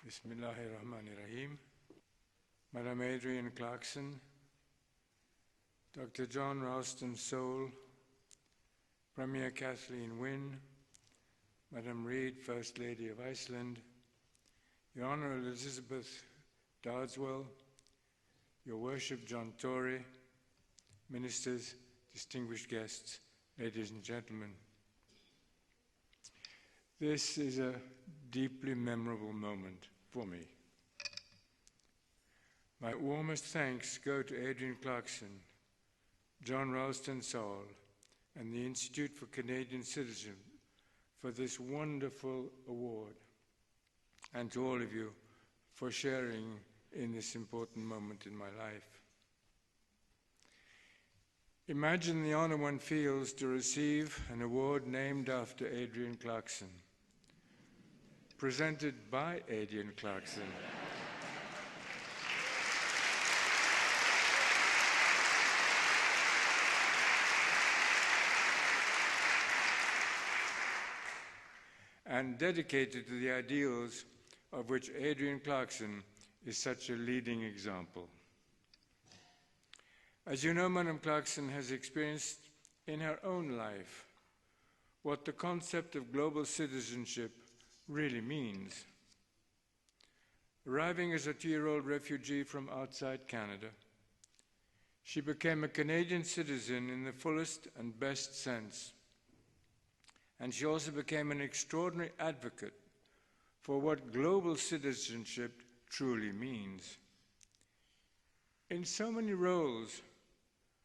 Bismillahirrahmanirrahim. Madam Adrienne Clarkson, Dr. John Ralston Soule, Premier Kathleen Wynne, Madam Reid, First Lady of Iceland, Your Honour Elizabeth Dardswell, Your Worship John Tory, Ministers, distinguished guests, ladies and gentlemen. This is a deeply memorable moment for me. My warmest thanks go to Adrienne Clarkson, John Ralston Soule, and the Institute for Canadian Citizenship for this wonderful award, and to all of you for sharing in this important moment in my life. Imagine the honor one feels to receive an award named after Adrienne Clarkson, presented by Adrienne Clarkson. And dedicated to the ideals of which Adrienne Clarkson is such a leading example. As you know, Madam Clarkson has experienced in her own life what the concept of global citizenship really means. Arriving as a 2-year-old refugee from outside Canada, she became a Canadian citizen in the fullest and best sense. And she also became an extraordinary advocate for what global citizenship truly means. In so many roles,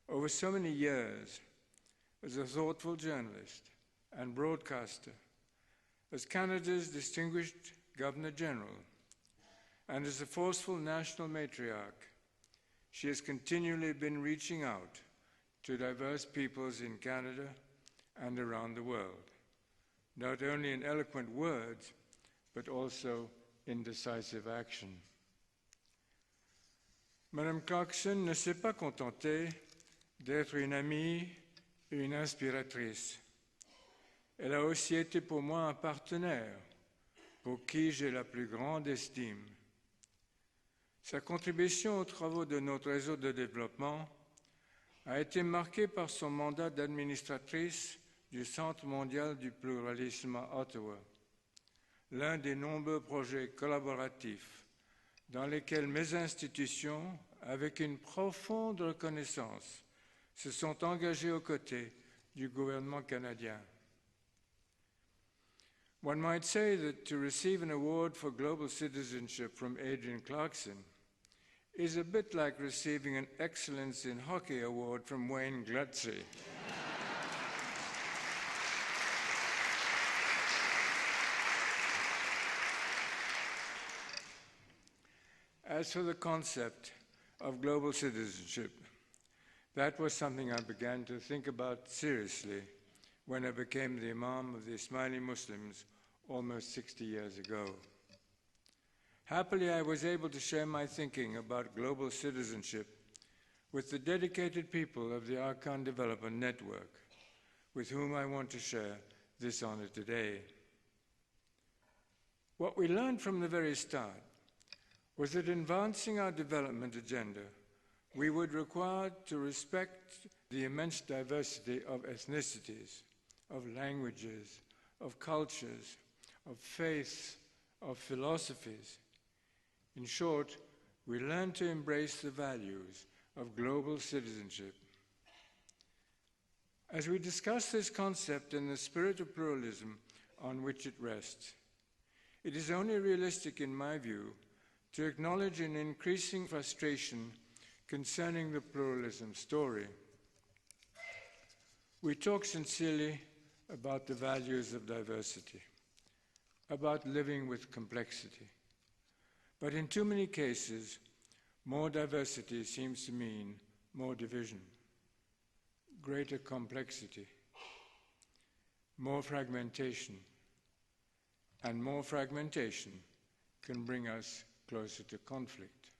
over so many years, as a thoughtful journalist and broadcaster, as Canada's distinguished Governor-General, and as a forceful national matriarch, she has continually been reaching out to diverse peoples in Canada and around the world, not only in eloquent words, but also in decisive action. Madame Clarkson ne s'est pas contentée d'être une amie et une inspiratrice. Elle a aussi été pour moi un partenaire pour qui j'ai la plus grande estime. Sa contribution aux travaux de notre réseau de développement a été marquée par son mandat d'administratrice du Centre mondial du pluralisme à Ottawa, l'un des nombreux projets collaboratifs dans lesquels mes institutions, avec une profonde reconnaissance, se sont engagées aux côtés du gouvernement canadien. One might say that to receive an award for global citizenship from Adrienne Clarkson is a bit like receiving an Excellence in Hockey award from Wayne Gretzky. As for the concept of global citizenship, that was something I began to think about seriously when I became the Imam of the Ismaili Muslims almost 60 years ago. Happily, I was able to share my thinking about global citizenship with the dedicated people of the Arkan Development Network, with whom I want to share this honor today. What we learned from the very start was that in advancing our development agenda, we would require to respect the immense diversity of ethnicities, of languages, of cultures, of faiths, of philosophies. In short, we learn to embrace the values of global citizenship. As we discuss this concept in the spirit of pluralism on which it rests, it is only realistic, in my view, to acknowledge an increasing frustration concerning the pluralism story. We talk sincerely about the values of diversity, about living with complexity. But in too many cases, more diversity seems to mean more division, greater complexity, more fragmentation, and more fragmentation can bring us closer to conflict.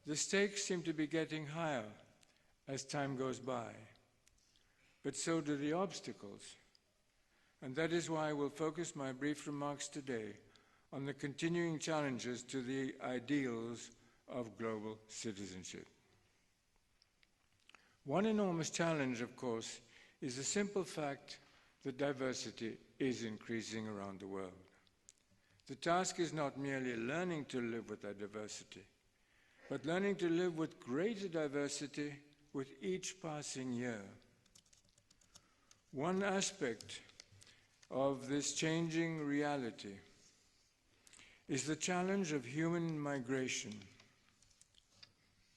The stakes seem to be getting higher as time goes by, but so do the obstacles. And that is why I will focus my brief remarks today on the continuing challenges to the ideals of global citizenship. One enormous challenge, of course, is the simple fact that diversity is increasing around the world. The task is not merely learning to live with that diversity, but learning to live with greater diversity with each passing year. One aspect of this changing reality is the challenge of human migration.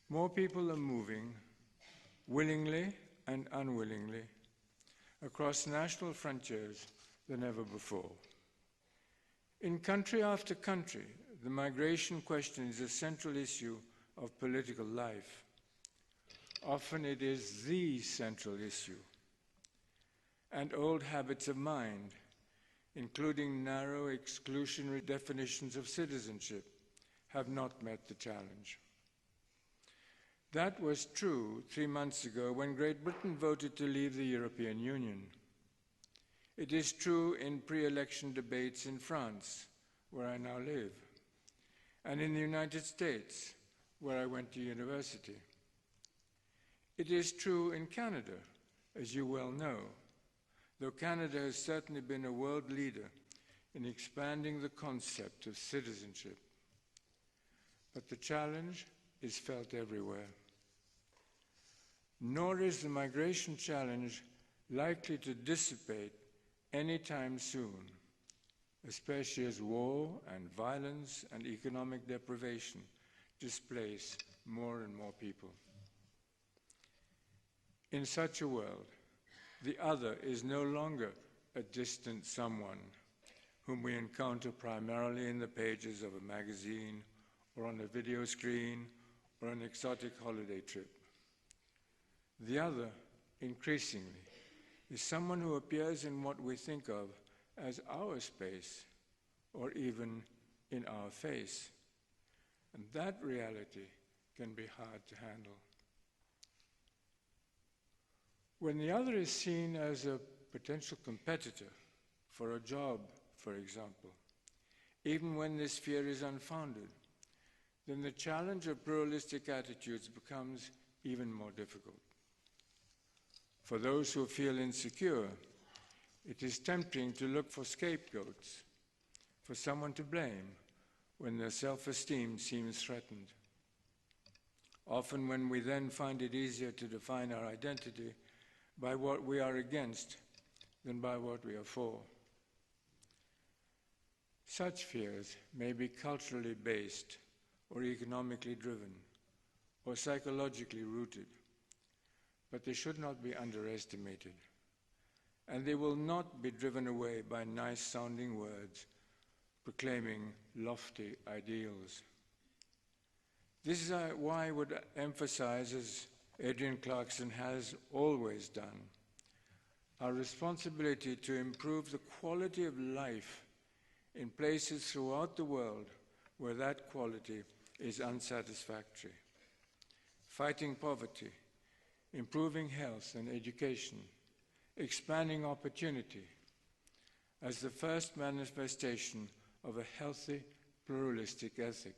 More people are moving, willingly and unwillingly, across national frontiers than ever before. In country after country, the migration question is a central issue of political life. Often it is the central issue. And old habits of mind, including narrow exclusionary definitions of citizenship, have not met the challenge. That was true 3 months ago when Great Britain voted to leave the European Union. It is true in pre-election debates in France, where I now live, and in the United States, where I went to university. It is true in Canada, as you well know, though Canada has certainly been a world leader in expanding the concept of citizenship. But the challenge is felt everywhere. Nor is the migration challenge likely to dissipate anytime soon, especially as war and violence and economic deprivation displace more and more people. In such a world, the other is no longer a distant someone whom we encounter primarily in the pages of a magazine or on a video screen or an exotic holiday trip. The other, increasingly, is someone who appears in what we think of as our space or even in our face. And that reality can be hard to handle. When the other is seen as a potential competitor for a job, for example, even when this fear is unfounded, then the challenge of pluralistic attitudes becomes even more difficult. For those who feel insecure, it is tempting to look for scapegoats, for someone to blame when their self-esteem seems threatened. Often when we then find it easier to define our identity by what we are against than by what we are for. Such fears may be culturally based or economically driven or psychologically rooted, but they should not be underestimated, and they will not be driven away by nice-sounding words proclaiming lofty ideals. This is why I would emphasize, as Adrienne Clarkson has always done, our responsibility to improve the quality of life in places throughout the world where that quality is unsatisfactory. Fighting poverty, improving health and education, expanding opportunity as the first manifestation of a healthy, pluralistic ethic.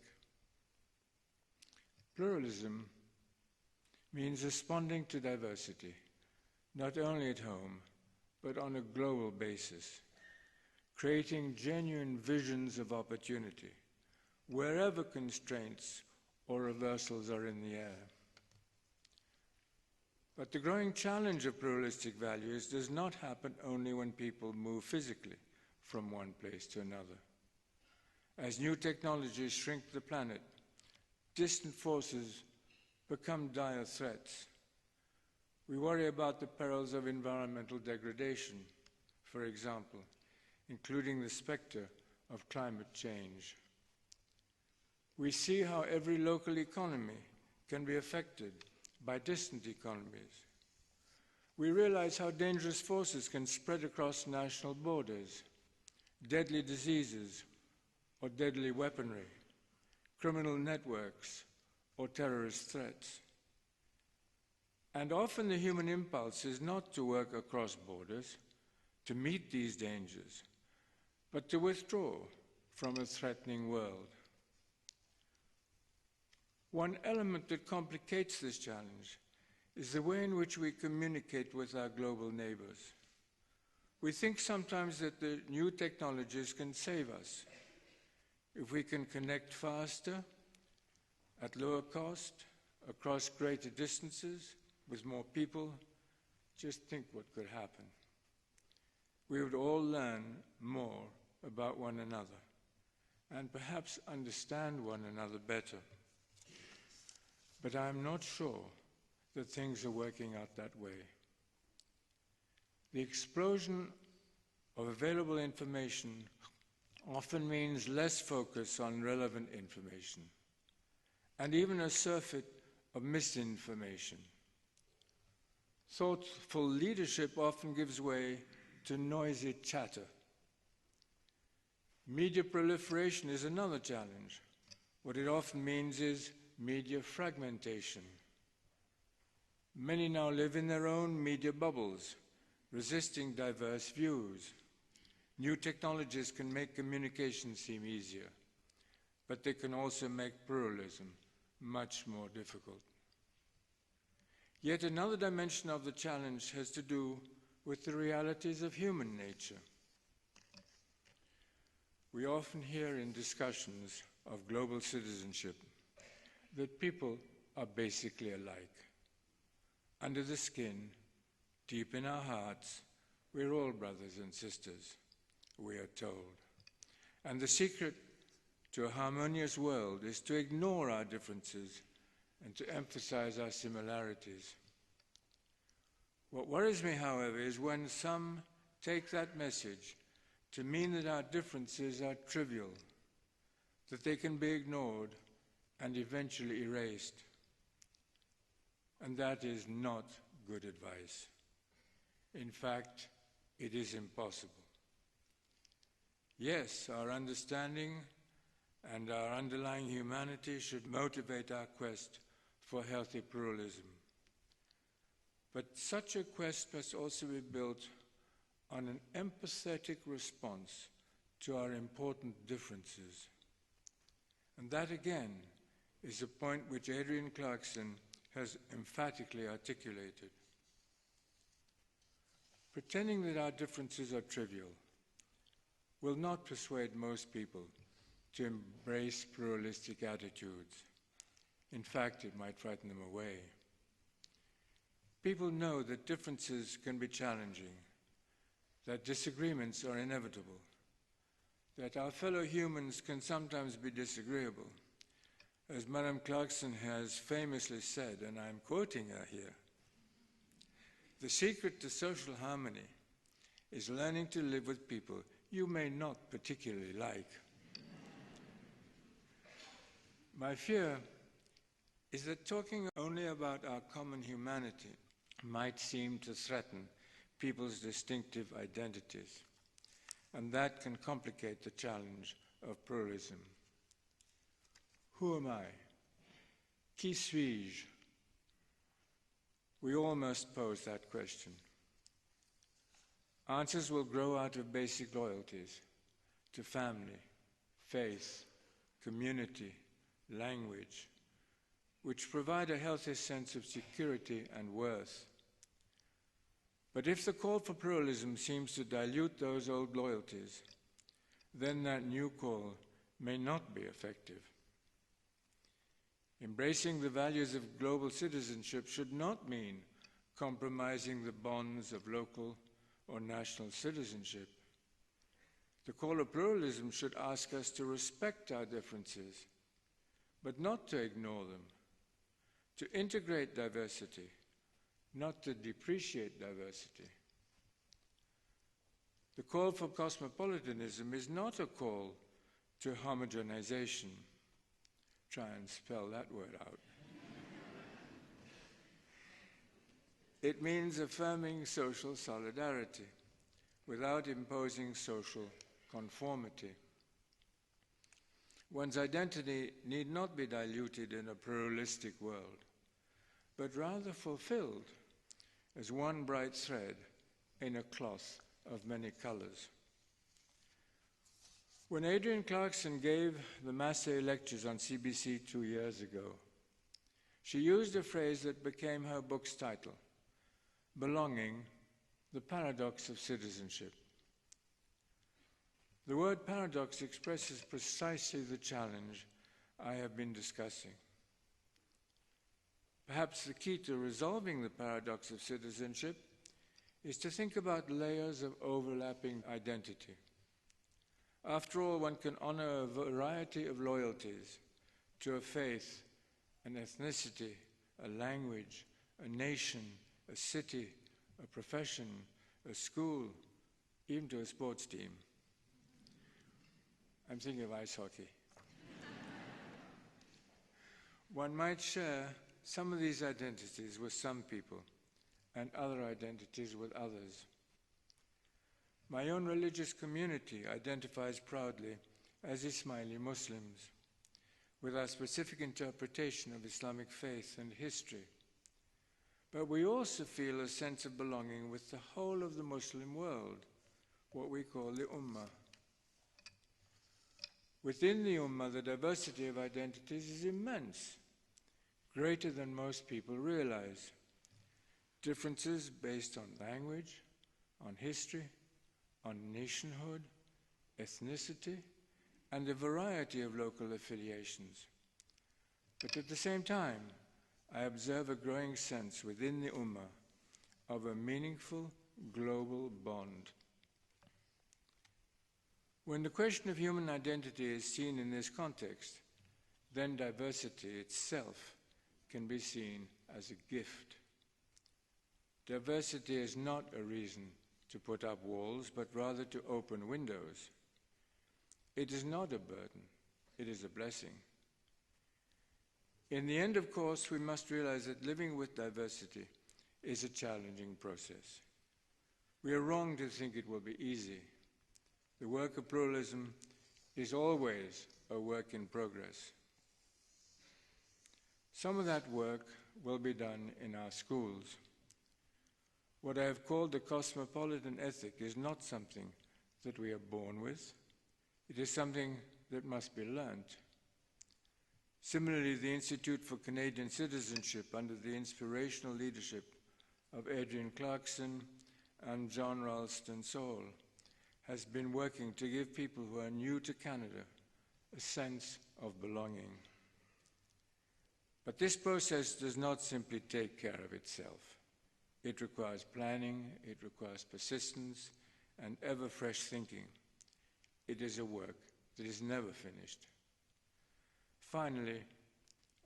Pluralism means responding to diversity, not only at home, but on a global basis, creating genuine visions of opportunity, wherever constraints or reversals are in the air. But the growing challenge of pluralistic values does not happen only when people move physically from one place to another. As new technologies shrink the planet, distant forces become dire threats. We worry about the perils of environmental degradation, for example, including the specter of climate change. We see how every local economy can be affected by distant economies. We realize how dangerous forces can spread across national borders, deadly diseases or deadly weaponry, criminal networks or terrorist threats. And often the human impulse is not to work across borders to meet these dangers, but to withdraw from a threatening world. One element that complicates this challenge is the way in which we communicate with our global neighbors. We think sometimes that the new technologies can save us. If we can connect faster, at lower cost, across greater distances, with more people, just think what could happen. We would all learn more about one another and perhaps understand one another better. But I'm not sure that things are working out that way. The explosion of available information often means less focus on relevant information and even a surfeit of misinformation. Thoughtful leadership often gives way to noisy chatter. Media proliferation is another challenge. What it often means is media fragmentation. Many now live in their own media bubbles, resisting diverse views. New technologies can make communication seem easier, but they can also make pluralism much more difficult. Yet another dimension of the challenge has to do with the realities of human nature. We often hear in discussions of global citizenship that people are basically alike. Under the skin, deep in our hearts, we're all brothers and sisters, we are told. And the secret to a harmonious world is to ignore our differences and to emphasize our similarities. What worries me, however, is when some take that message to mean that our differences are trivial, that they can be ignored and eventually erased. And that is not good advice. In fact, it is impossible. Yes, our understanding and our underlying humanity should motivate our quest for healthy pluralism. But such a quest must also be built on an empathetic response to our important differences. And that, again, is a point which Adrienne Clarkson has emphatically articulated. Pretending that our differences are trivial will not persuade most people to embrace pluralistic attitudes. In fact, it might frighten them away. People know that differences can be challenging, that disagreements are inevitable, that our fellow humans can sometimes be disagreeable. As Madame Clarkson has famously said, and I'm quoting her here, the secret to social harmony is learning to live with people you may not particularly like. My fear is that talking only about our common humanity might seem to threaten people's distinctive identities, and that can complicate the challenge of pluralism. Who am I? Qui suis-je? We all must pose that question. Answers will grow out of basic loyalties to family, faith, community, language, which provide a healthy sense of security and worth. But if the call for pluralism seems to dilute those old loyalties, then that new call may not be effective. Embracing the values of global citizenship should not mean compromising the bonds of local or national citizenship. The call of pluralism should ask us to respect our differences, but not to ignore them, to integrate diversity, not to depreciate diversity. The call for cosmopolitanism is not a call to homogenization. Try and spell that word out. It means affirming social solidarity without imposing social conformity. One's identity need not be diluted in a pluralistic world, but rather fulfilled as one bright thread in a cloth of many colors. When Adrienne Clarkson gave the Massey lectures on CBC 2 years ago, she used a phrase that became her book's title, Belonging, the Paradox of Citizenship. The word paradox expresses precisely the challenge I have been discussing. Perhaps the key to resolving the paradox of citizenship is to think about layers of overlapping identity. After all, one can honor a variety of loyalties to a faith, an ethnicity, a language, a nation, a city, a profession, a school, even to a sports team. I'm thinking of ice hockey. One might share some of these identities with some people and other identities with others. My own religious community identifies proudly as Ismaili Muslims, with our specific interpretation of Islamic faith and history. But we also feel a sense of belonging with the whole of the Muslim world, what we call the Ummah. Within the Ummah, the diversity of identities is immense, greater than most people realize. Differences based on language, on history, on nationhood, ethnicity, and a variety of local affiliations. But at the same time, I observe a growing sense within the Ummah of a meaningful global bond. When the question of human identity is seen in this context, then diversity itself can be seen as a gift. Diversity is not a reason to put up walls, but rather to open windows. It is not a burden, it is a blessing. In the end, of course, we must realize that living with diversity is a challenging process. We are wrong to think it will be easy. The work of pluralism is always a work in progress. Some of that work will be done in our schools. What I have called the cosmopolitan ethic is not something that we are born with. It is something that must be learnt. Similarly, the Institute for Canadian Citizenship, under the inspirational leadership of Adrienne Clarkson and John Ralston Saul, has been working to give people who are new to Canada a sense of belonging. But this process does not simply take care of itself. It requires planning, it requires persistence, and ever-fresh thinking. It is a work that is never finished. Finally,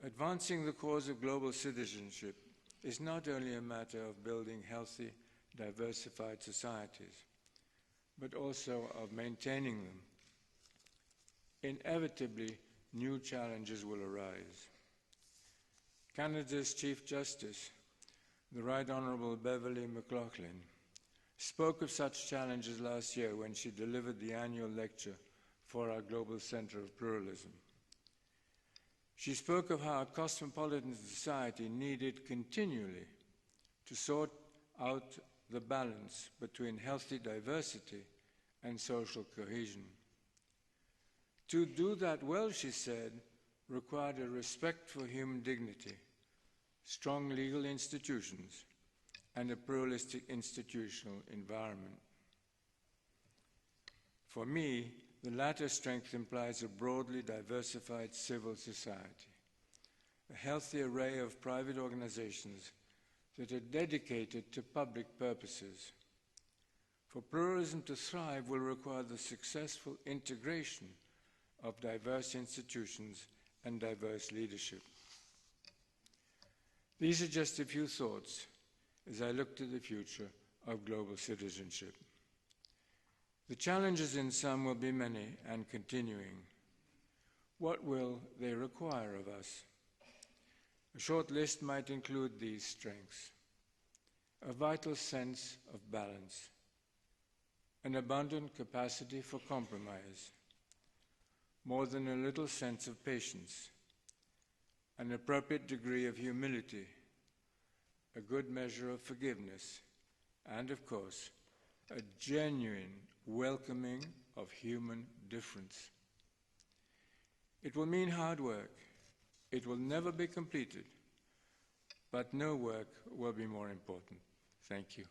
advancing the cause of global citizenship is not only a matter of building healthy, diversified societies, but also of maintaining them. Inevitably, new challenges will arise. Canada's Chief Justice, the Right Honourable Beverly McLaughlin, spoke of such challenges last year when she delivered the annual lecture for our Global Centre of Pluralism. She spoke of how a cosmopolitan society needed continually to sort out the balance between healthy diversity and social cohesion. To do that well, she said, required a respect for human dignity, strong legal institutions, and a pluralistic institutional environment. For me, the latter strength implies a broadly diversified civil society, a healthy array of private organizations that are dedicated to public purposes. For pluralism to thrive will require the successful integration of diverse institutions and diverse leadership. These are just a few thoughts as I look to the future of global citizenship. The challenges in some will be many and continuing. What will they require of us? A short list might include these strengths: a vital sense of balance, an abundant capacity for compromise, more than a little sense of patience, an appropriate degree of humility, a good measure of forgiveness, and, of course, a genuine, welcoming, of human difference. It will mean hard work. It will never be completed, but no work will be more important. Thank you.